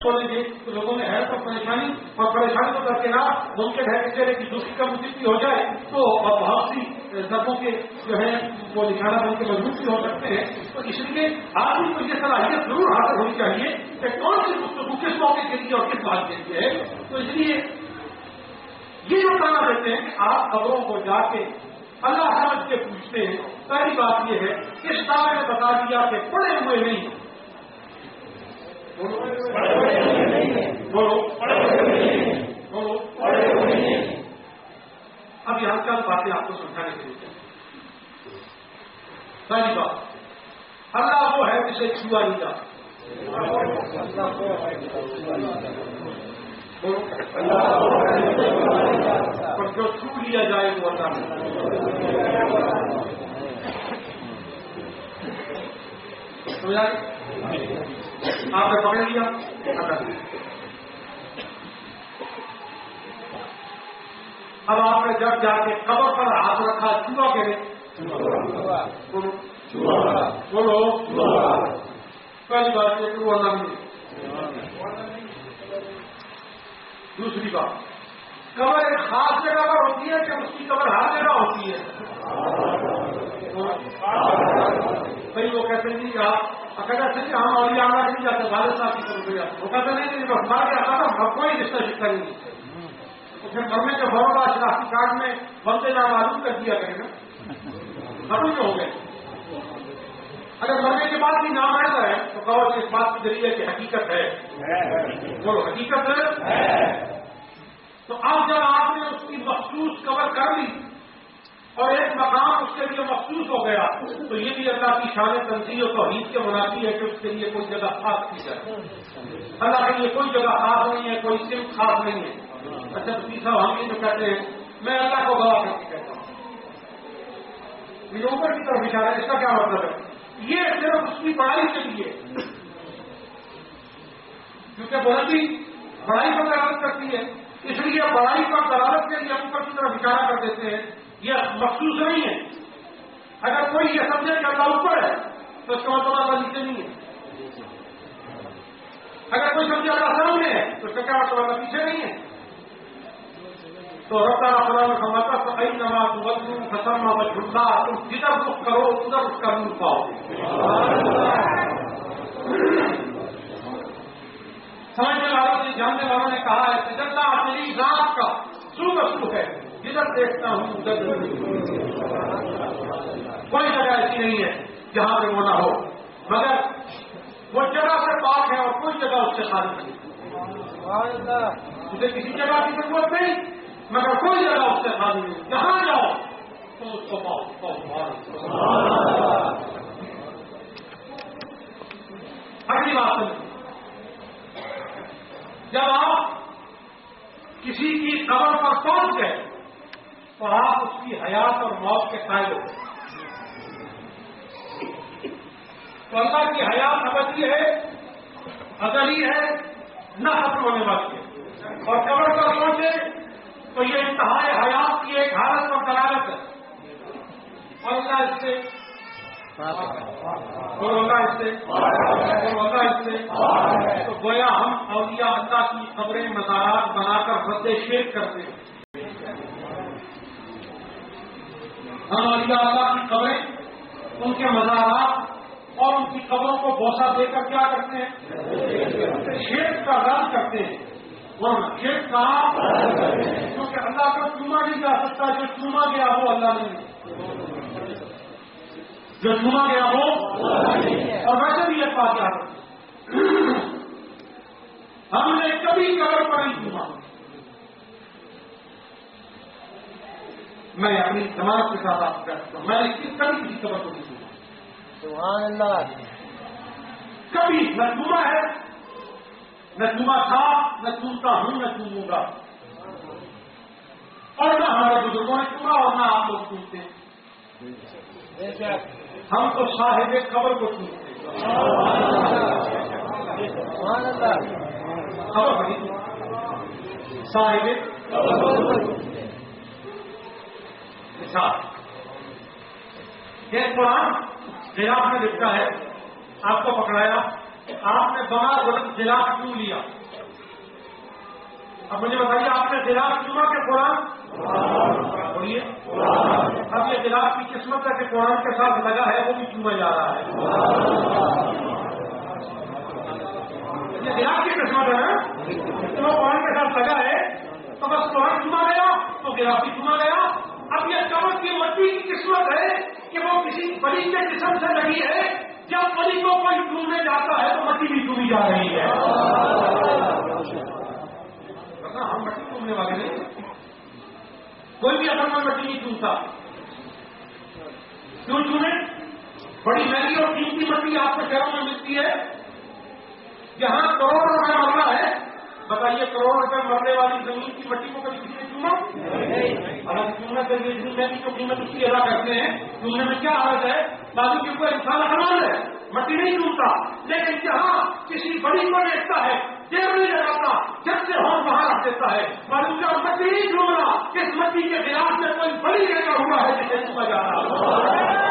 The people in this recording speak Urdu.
بولیں تو لوگوں میں ہے تو پریشانی کو درکنار ممکن ہے کہ چلے کہ دوسری کا مجھے ہو جائے تو بہت سی سبوں کے جو ہے وہ نشانہ بن کے مضبوط بھی ہو سکتے ہیں. تو اس لیے آدمی کو یہ صلاحیت ضرور حاصل ہونی چاہیے کہ کون سی گفتگو کس موقع کے لیے اور کس بات کے لیے ہے. تو اس لیے یہ جو کہنا دیتے ہیں کہ آپ خبروں کو جا کے اللہ سمجھ کے پوچھتے ہیں. پہلی بات یہ ہے کہ اس دعوے نے بتا دیا کہ پڑے ہوئے نہیں اب یہاں چند باتیں آپ کو سمجھانے کے لیے. پہلی بات اللہ وہ ہے جسے چھوا نہیں جاتا. اور جو چھو لیا جائے وہ اللہ سمجھا. آپ نے پکڑ لیا. اب آپ نے جب جا کے قبر پر ہاتھ رکھا چھوا کے بولو پہلی بات یہ کہ وہ اللہ نہیں. دوسری بات قبر ایک خاص جگہ پر ہوتی ہے کہ اس کی قبر ہر جگہ ہوتی ہے. بھائی وہ کہتے ہیں کہ آپ کہتے ہیں ہم اولیاء اللہ نہیں جاتے والد صاحب کی طرف جاتے. وہ کہتے نہیں کہ ہمارے یہاں کوئی رشتہ شکتا نہیں. تو پھر مرنے کے فوراً شناختی کارڈ میں بندے نام معلوم کر دیا کرے نا. ختم جو ہو گئے. اگر مرنے کے بعد بھی نام آتا ہے تو کہو اس بات کے ذریعے کہ حقیقت ہے. بولو حقیقت ہے. تو اب جب آپ نے اس کی مخصوص کور کر لی اور ایک مقام اس کے لیے مخصوص ہو گیا تو یہ بھی اللہ کی شان تنظیم اور توحید کے منافی ہے کہ اس کے لیے کوئی جگہ خاص کی جائے. اللہ کے لیے کوئی جگہ خاص نہیں ہے, کوئی صرف خاص نہیں ہے. اچھا تو تیسرا ہم یہ جو کہتے ہیں میں اللہ کو گواہ کر کے کہتا ہوں یہ اوپر کی طرف اشارہ ہے. اس کا کیا مطلب ہے؟ یہ صرف اس کی بڑائی کے لیے کیونکہ بلندی بڑائی پر دلالت کرتی ہے اس لیے بڑائی پر دلالت کے لیے ہم اوپر کی طرف اشارہ کر دیتے ہیں. یہ مخصوص نہیں ہے. اگر کوئی یہ سمجھے کہ اللہ اوپر ہے تو اس کا مطلب اللہ نیچے نہیں ہے. اگر کوئی سمجھے اللہ سامنے ہے تو اس کا کیا مطلب اللہ پیچھے نہیں ہے. تو رب تعالیٰ خدا میں سمجھتا تو کئی نماز خسم مجھا تم جدھر رخ کرو ادھر اس کا نور پاؤ. سمجھنے والوں نے جاننے والوں نے کہا ہے کہ جتنا میری ذات کا سو ہے جدھر دیکھتا ہوں ادھر کوئی جگہ ایسی نہیں ہے جہاں پہ وہ نہ ہو مگر وہ جگہ سے پاک ہے اور کوئی جگہ اس سے خالی نہیں. اسے کسی جگہ کی ضرورت نہیں مگر کوئی جگہ اس سے خالی نہیں. جہاں جاؤ تو اس کو پاؤ. اگلی بات سمجھ جب آپ کسی کی قبر پر پہنچ گئے تو آپ اس کی حیات اور موت کے قائل ہو گئے. تو اللہ کی حیات ابدی ہے ازلی ہے نہ ختم ہونے والی ہے. اور قبر پر پہنچے تو یہ انتہائی حیات کی ایک حالت پر دلالت ہے. اور اللہ اس سے تو گویا ہم اولیاء اللہ کی قبریں مزارات بنا کر رد شیخ کرتے ہیں. ہم اولیاء اللہ کی قبریں ان کے مزارات اور ان کی قبروں کو بوسہ دے کر کیا کرتے ہیں شیخ کا رد کرتے ہیں. شیخ کا کیونکہ اللہ کو چوما نہیں جا سکتا. جو چوما گیا وہ اللہ نہیں جو چنا گیا ہو. اور ویسے بھی ایک بات یاد رکھیں ہم نے کبھی قبر پر نہیں چنا. میں اپنی سماج کے ساتھ آپ کہتا ہوں میں نے کبھی کسی قبر کو نہیں چنا. سبحان اللہ. کبھی نہ چنا ہے نہ چنا تھا نہ چنتا ہوں نہ چنوں گا. اور نہ ہمارے بزرگوں نے چنا اور نہ آپ لوگ چنتے ہیں. ہم تو صاحب قبر کو چنتے ہیں. خبر بڑی صاحب مثال یہ قرآن جناب نے لکھا ہے آپ کو پکڑایا آپ نے بغیر جلاف کیوں لیا؟ اب مجھے بتائیے آپ نے جلاف چنا کہ قرآن؟ بولیے اب یہ جلاف کی قسمت ہے کہ قرآن کے ساتھ لگا ہے وہ بھی چوما جا رہا ہے. یہ جلاف کی قسمت ہے نا تو وہ قرآن کے ساتھ لگا ہے تو بس قرآن چنا گیا تو جلاف بھی چنا گیا. اب یہ قبر کی مٹی کی قسمت ہے کہ وہ کسی بلی کے قسم سے لگی ہے. جب بلی کو کوئی چومنے جاتا ہے تو مٹی بھی چومی جا رہی ہے. ہم مٹی چومنے والے نہیں, کوئی بھی اصل میں مٹی نہیں چومتا. کیوں چومے؟ بڑی مہنگی اور قیمتی مٹی آپ کے شہروں میں ملتی ہے جہاں کروڑ روپے مرنا ہے. بتائیے کروڑ روپے مرنے والی زمین کی مٹی کو کبھی کسی نے چوما؟ حالانکہ چومنا چاہیے اتنی مہنگی جو قیمت اس کی ادا کرتے ہیں چومنے میں کیا حالت ہے؟ بازو کے اوپر انسان حرام ہے, مٹی نہیں چومتا. لیکن جہاں کسی بڑی کو دیکھتا ہے دیر نہیں لگاتا, جب سے ہون باہر رکھ دیتا ہے. معلوم کا مٹی نہیں چومنا, اس مٹی کے خلاف میں کوئی بڑی لگا ہوا ہے جسے چوما جا رہا ہے.